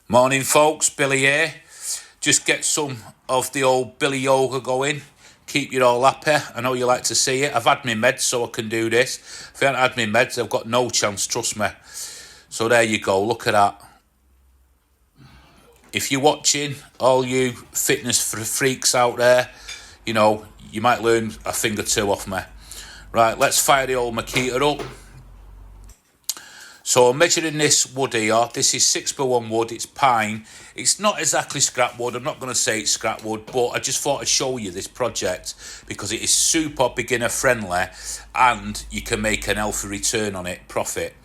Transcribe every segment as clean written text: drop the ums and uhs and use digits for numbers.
Morning folks, Billy here. Just get some of the old Billy yoga going. Keep you all happy. I know you like to see it. I've had my meds so I can do this. If I haven't had my meds, I've got no chance, trust me. So there you go, look at that. If you're watching, all you fitness freaks out there, you know, you might learn a thing or two off me. Right, let's fire the old Makita up. So I'm measuring this wood here. This is 6x1 wood. It's pine. It's not exactly scrap wood. I'm not going to say it's scrap wood, but I just thought I'd show you this project because it is super beginner friendly and you can make an healthy return on it, profit.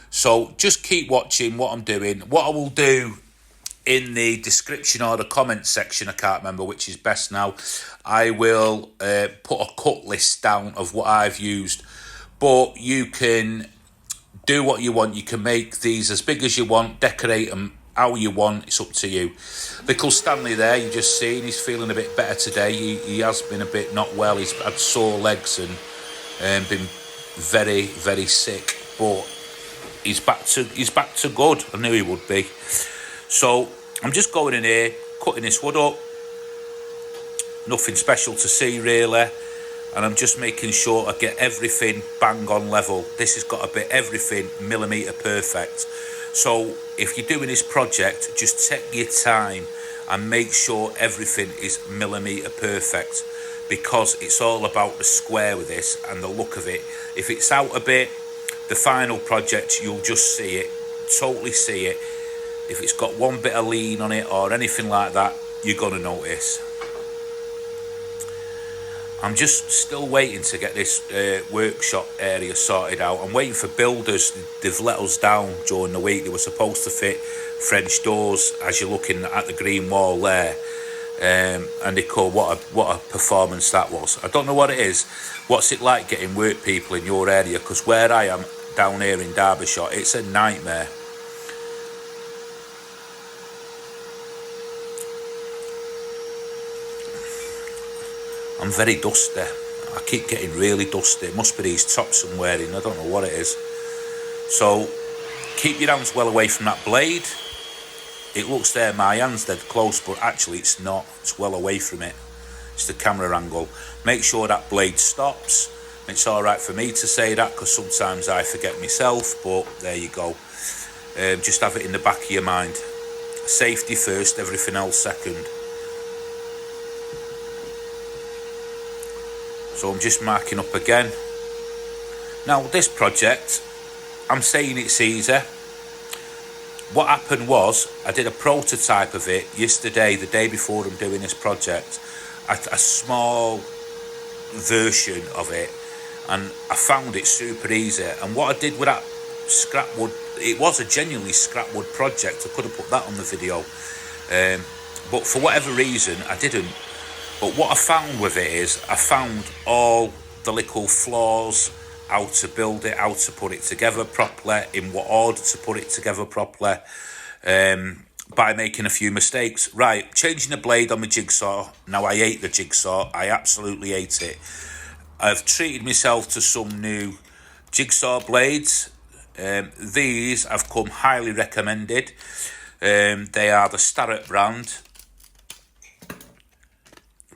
So just keep watching what I'm doing. What I will do in the description or the comment section, I can't remember which is best now, I will put a cut list down of what I've used. But you can do what you want. You can make these as big as you want, decorate them how you want. It's up to you. Little Stanley there, you just seen, he's feeling a bit better today. He has been a bit not well. He's had sore legs and been very, very sick. But he's back to good. I knew he would be. So I'm just going in here, cutting this wood up. Nothing special to see really. And I'm just making sure I get everything bang on level. This has got to be everything millimetre perfect. So if you're doing this project, just take your time and make sure everything is millimetre perfect, because it's all about the square with this and the look of it. If it's out a bit, the final project, you'll just see it, totally see it. If it's got one bit of lean on it or anything like that, you're going to notice. I'm just still waiting to get this workshop area sorted out. I'm waiting for builders. They've let us down during the week. They were supposed to fit French doors, as you're looking at the green wall there. And they call what a performance that was. I don't know what it is. What's it like getting work people in your area? Because where I am down here in Derbyshire, it's a nightmare. I'm very dusty. I keep getting really dusty. It must be these tops I'm wearing. I don't know what it is. So keep your hands well away from that blade. It looks there, my hand's dead close, but actually it's not. It's well away from it. It's the camera angle. Make sure that blade stops. It's all right for me to say that because sometimes I forget myself, but there you go. Just have it in the back of your mind. Safety first, everything else second. So I'm just marking up again. Now this project, I'm saying it's easy. What happened was, I did a prototype of it yesterday, the day before I'm doing this project. A small version of it. And I found it super easy. And what I did with that scrap wood, it was a genuinely scrap wood project. I could have put that on the video. But for whatever reason, I didn't. But what I found with it is, I found all the little flaws, how to build it, how to put it together properly, in what order to put it together properly, by making a few mistakes. Right, changing the blade on my Jigsaw. Now, I hate the Jigsaw. I absolutely hate it. I've treated myself to some new Jigsaw blades. These have come highly recommended. They are the Starrett brand.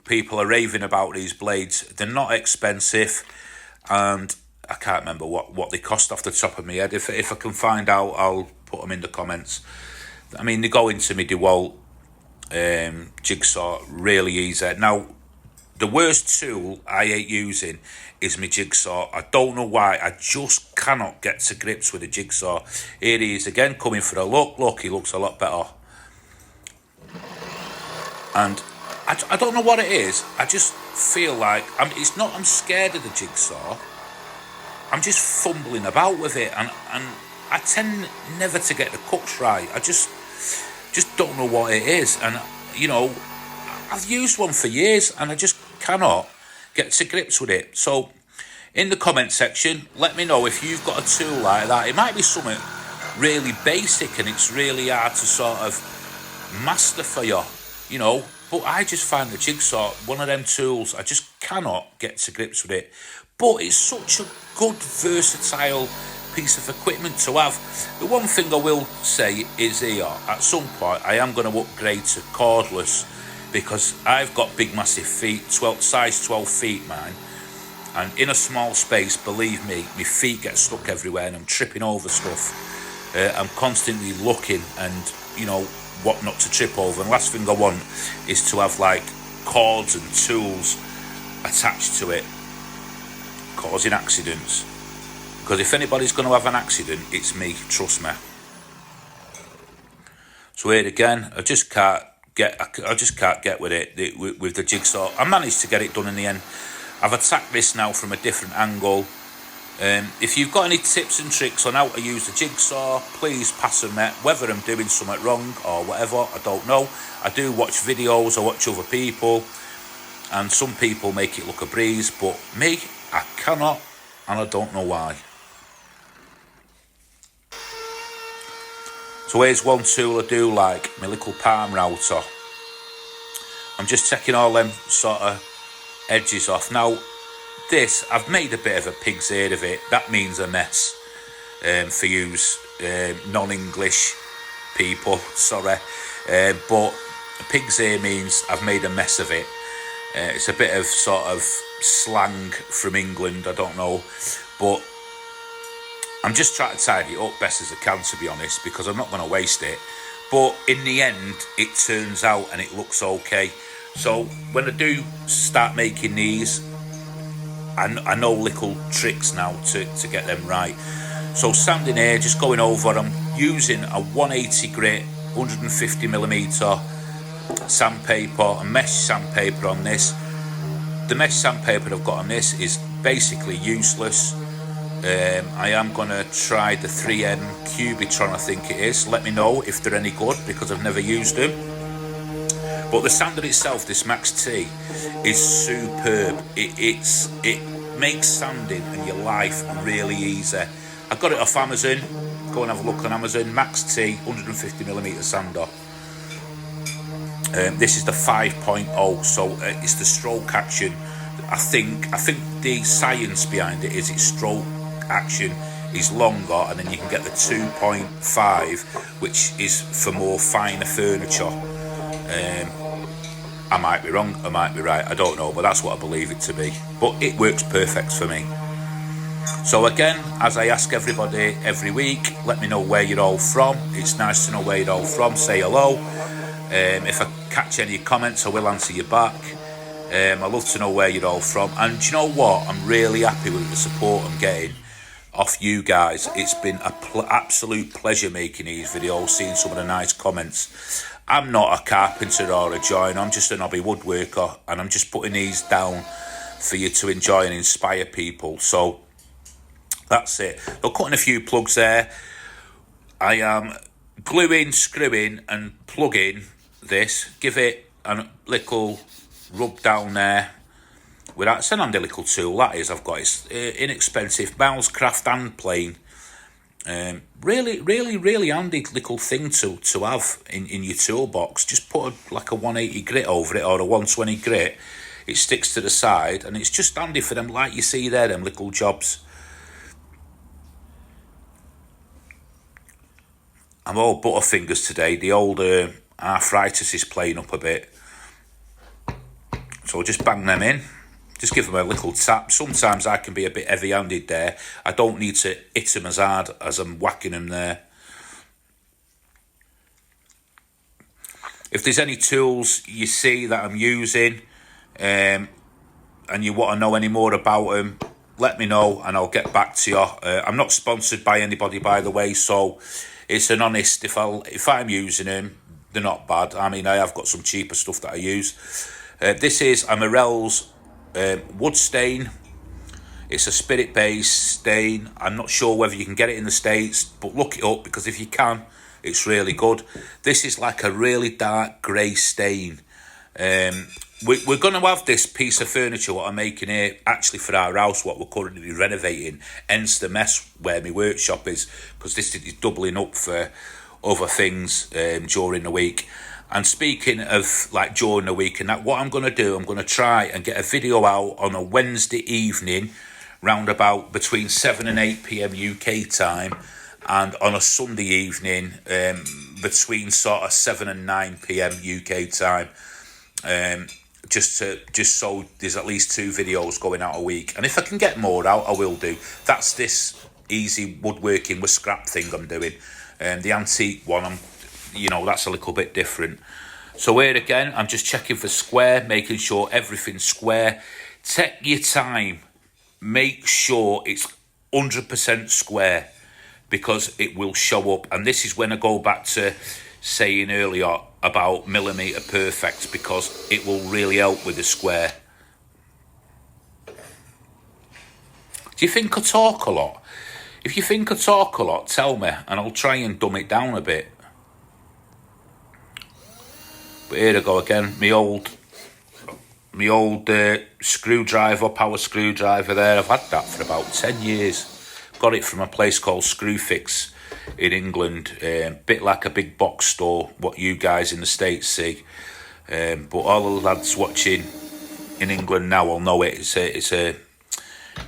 People are raving about these blades. They're not expensive, and I can't remember what they cost off the top of my head. If I can find out, I'll put them in the comments. I mean, they go into my DeWalt Jigsaw really easy. Now, the worst tool I hate using is my Jigsaw. I don't know why. I just cannot get to grips with the Jigsaw. Here he is again, coming for a look. Look, he looks a lot better. And I don't know what it is. I just feel like I'm scared of the Jigsaw. I'm just fumbling about with it, and I tend never to get the cuts right. I just don't know what it is, and you know, I've used one for years, and I just cannot get to grips with it. So, in the comment section, let me know if you've got a tool like that. It might be something really basic, and it's really hard to sort of master for you, you know. But I just find the Jigsaw one of them tools. I just cannot get to grips with it. But it's such a good, versatile piece of equipment to have. The one thing I will say is here, at some point I am going to upgrade to cordless, because I've got big massive feet, size 12 feet mine, and in a small space, believe me, my feet get stuck everywhere and I'm tripping over stuff. I'm constantly looking and, you know, what not to trip over. And last thing I want is to have like cords and tools attached to it, causing accidents. Because if anybody's going to have an accident, it's me, trust me. So here again, I just can't get with it with the jigsaw. I managed to get it done in the end. I've attacked this now from a different angle. If you've got any tips and tricks on how to use the jigsaw, please pass them out. Whether I'm doing something wrong or whatever, I don't know. I do watch videos, I watch other people, and some people make it look a breeze, but me, I cannot, and I don't know why. So here's one tool I do like, my little palm router. I'm just taking all them sort of edges off. Now, this, I've made a bit of a pig's ear of it. That means a mess for yous non-English people, sorry. But a pig's ear means I've made a mess of it. It's a bit of sort of slang from England, I don't know. But I'm just trying to tidy it up best as I can, to be honest, because I'm not going to waste it. But in the end, it turns out and it looks okay. So when I do start making these, I know little tricks now to get them right. So sanding here, just going over them, using a 180 grit, 150mm sandpaper, a mesh sandpaper on this. The mesh sandpaper I've got on this is basically useless. I am going to try the 3M Cubitron, I think it is. Let me know if they're any good, because I've never used them. But the sander itself, this Max T, is superb. It makes sanding and your life really easy. I got it off Amazon. Go and have a look on Amazon. Max T 150mm sander. This is the 5.0, so it's the stroke action. I think the science behind it is its stroke action is longer, and then you can get the 2.5, which is for more finer furniture. I might be wrong, I might be right, I don't know, but that's what I believe it to be. But it works perfect for me. So again, as I ask everybody every week, let me know where you're all from. It's nice to know where you're all from. Say hello. If I catch any comments, I will answer you back. I love to know where you're all from. And do you know what? I'm really happy with the support I'm getting off you guys. It's been an absolute pleasure making these videos, seeing some of the nice comments. I'm not a carpenter or a joiner, I'm just an hobby woodworker, and I'm just putting these down for you to enjoy and inspire people. So that's it. I'll cut in a few plugs there. I am gluing, screwing and plugging this. Give it a little rub down there. It's an handy little tool, that is. I've got it's inexpensive, Miles Craft and plain. Really handy little thing to have in your toolbox. Just put like a 180 grit over it or a 120 grit. It sticks to the side, and it's just handy for them, like you see there, them little jobs. I'm all butterfingers today. The old arthritis is playing up a bit. So just bang them in. Just give them a little tap. Sometimes I can be a bit heavy-handed there. I don't need to hit them as hard as I'm whacking them there. If there's any tools you see that I'm using and you want to know any more about them, let me know and I'll get back to you. I'm not sponsored by anybody, by the way, so it's an honest, if I'm using them, they're not bad. I mean, I have got some cheaper stuff that I use. This is a Morell's wood stain. It's a spirit-based stain. I'm not sure whether you can get it in the States, but look it up, because if you can, it's really good. This is like a really dark grey stain. We're going to have this piece of furniture what I'm making here actually for our house, what we're currently renovating, hence the mess where my workshop is, because this is doubling up for other things during the week. And speaking of like during the week and that, what I'm going to do, I'm going to try and get a video out on a Wednesday evening round about between 7 and 8 p.m. UK time, and on a Sunday evening between sort of 7 and 9 p.m. UK time. Just so there's at least 2 videos going out a week, and if I can get more out, I will do. That's this easy woodworking with scrap thing I'm doing. The antique one, that's a little bit different. So here again, I'm just checking for square, making sure everything's square. Take your time, make sure it's 100% square, because it will show up. And this is when I go back to saying earlier about millimetre perfect, because it will really help with the square. Do you think I talk a lot? If you think I talk a lot, tell me, and I'll try and dumb it down a bit. But here I go again, my old screwdriver, power screwdriver there. I've had that for about 10 years. Got it from a place called Screwfix in England, bit like a big box store, what you guys in the States see. But all the lads watching in England now will know it. It's a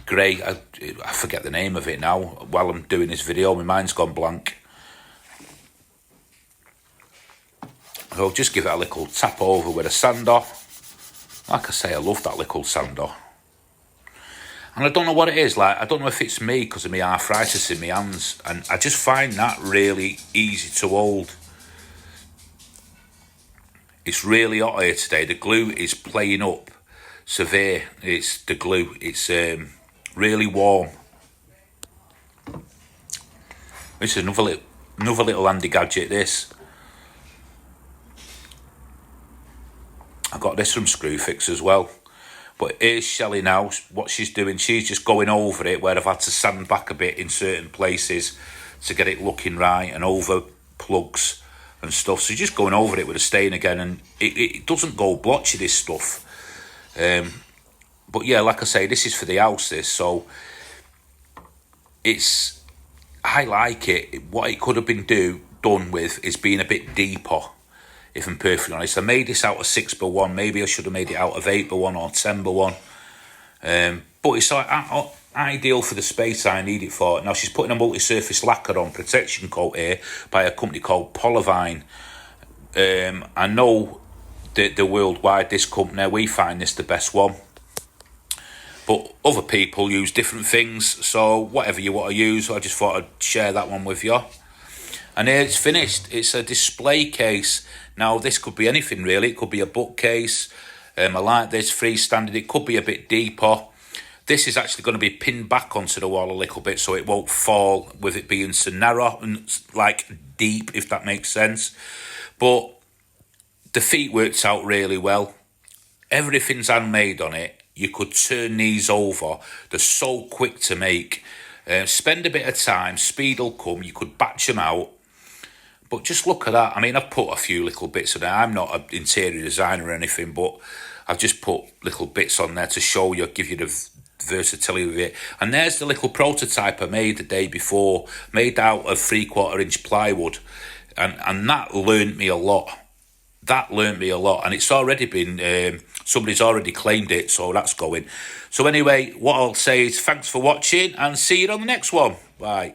grey, I forget the name of it now. While I'm doing this video, my mind's gone blank. So just give it a little tap over with a sander. Like I say, I love that little sander. And I don't know what it is, like, I don't know if it's me because of my arthritis in my hands, and I just find that really easy to hold. It's really hot here today. The glue is playing up severe. It's the glue. It's really warm. This is another little handy gadget, this. I got this from Screwfix as well. But here's Shelley now, what she's doing, she's just going over it where I've had to sand back a bit in certain places to get it looking right, and over plugs and stuff. So just going over it with a stain again, and it doesn't go blotchy, this stuff. But yeah, like I say, this is for the house, this, so I like it. What it could have been done with is being a bit deeper. If I'm perfectly honest, I made this out of 6x1. Maybe I should have made it out of 8x1 or 10x1. But it's like ideal for the space I need it for. Now she's putting a multi-surface lacquer on protection coat here by a company called Polyvine. I know that the worldwide, this company, we find this the best one. But other people use different things. So whatever you want to use, I just thought I'd share that one with you. And here it's finished. It's a display case. Now, this could be anything, really. It could be a bookcase. I like this, freestanding. It could be a bit deeper. This is actually going to be pinned back onto the wall a little bit so it won't fall with it being so narrow and, like, deep, if that makes sense. But the feet worked out really well. Everything's handmade on it. You could turn these over. They're so quick to make. Spend a bit of time. Speed will come. You could batch them out. But just look at that. I mean, I've put a few little bits on there. I'm not an interior designer or anything, but I've just put little bits on there to show you, give you the versatility of it. And there's the little prototype I made the day before, made out of 3/4 inch plywood. And that learned me a lot. And it's already been, somebody's already claimed it, so that's going. So anyway, what I'll say is thanks for watching, and see you on the next one. Bye.